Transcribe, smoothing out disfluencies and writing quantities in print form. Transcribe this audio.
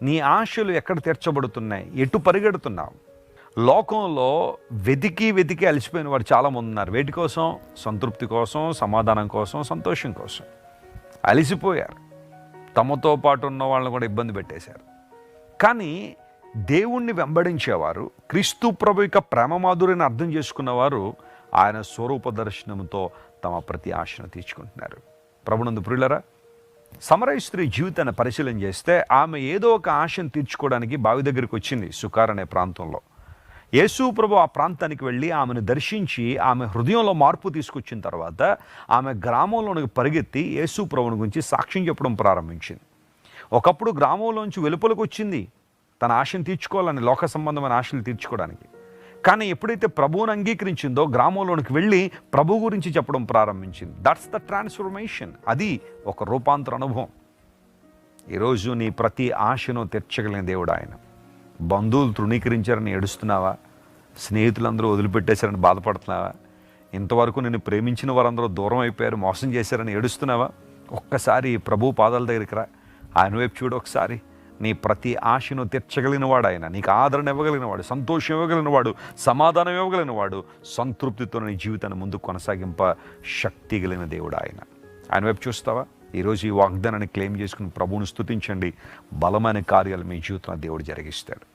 నీ ఆశలు ఎక్కడ తీర్చబడుతున్నాయి? ఎటు పరిగెడుతున్నావు? లోకంలో వెతికి వెతికి అలసిపోయిన వారు చాలామంది ఉన్నారు. వేటి కోసం? సంతృప్తి కోసం, సమాధానం కోసం, సంతోషం కోసం అలసిపోయారు. తమతో పాటు ఉన్న వాళ్ళని కూడా ఇబ్బంది పెట్టేశారు. కానీ దేవుణ్ణి వెంబడించేవారు, క్రీస్తు ప్రభు యొక్క ప్రేమ మాధుర్యాన్ని అర్థం చేసుకున్నవారు ఆయన స్వరూప దర్శనంతో తమ ప్రతి ఆశను తీర్చుకుంటున్నారు. ప్రభునందు ప్రియులరా, సమరయ స్త్రీ జీవితాన్ని పరిశీలన చేస్తే ఆమె ఏదో ఒక ఆశను తీర్చుకోవడానికి బావి దగ్గరికి వచ్చింది, సుకార్ అనే ప్రాంతంలో. యేసు ప్రభు ఆ ప్రాంతానికి వెళ్ళి ఆమెను దర్శించి ఆమె హృదయంలో మార్పు తీసుకొచ్చిన తర్వాత ఆమె గ్రామంలోనికి పరిగెత్తి యేసు ప్రభుని గురించి సాక్ష్యం చెప్పడం ప్రారంభించింది. ఒకప్పుడు గ్రామంలోంచి వెలుపలకు వచ్చింది తన ఆశను తీర్చుకోవాలని, లోక సంబంధమైన ఆశలు తీర్చుకోవడానికి. కానీ ఎప్పుడైతే ప్రభువుని అంగీకరించిందో గ్రామంలోనికి వెళ్ళి ప్రభు గురించి చెప్పడం ప్రారంభించింది. That's the transformation. అది ఒక రూపాంతర అనుభవం. ఈరోజు నీ ప్రతి ఆశను తీర్చగలిగిన దేవుడు ఆయన. బంధువులు తృణీకరించారని ఏడుస్తున్నావా? స్నేహితులందరూ వదిలిపెట్టేశారని బాధపడుతున్నావా? ఇంతవరకు నిన్ను ప్రేమించిన వారందరూ దూరం అయిపోయారు, మోసం చేశారని ఏడుస్తున్నావా? ఒక్కసారి ప్రభు పాదాల దగ్గరికి రా, ఆయన వైపు చూడు ఒకసారి. నీ ప్రతి ఆశను తీర్చగలిగిన వాడు ఆయన. నీకు ఆదరణ ఇవ్వగలిగిన వాడు, సంతోషం ఇవ్వగలిగిన వాడు, సమాధానం ఇవ్వగలిగిన వాడు, సంతృప్తితో నీ జీవితాన్ని ముందుకు కొనసాగింప శక్తి కలిగిన దేవుడు ఆయన. ఆయన వైపు చూస్తావా? ఈరోజు ఈ వాగ్దానాన్ని క్లెయిమ్ చేసుకుని ప్రభువును స్తుతించండి. బలమైన కార్యాలు మీ జీవితంలో దేవుడు జరిగిస్తాడు.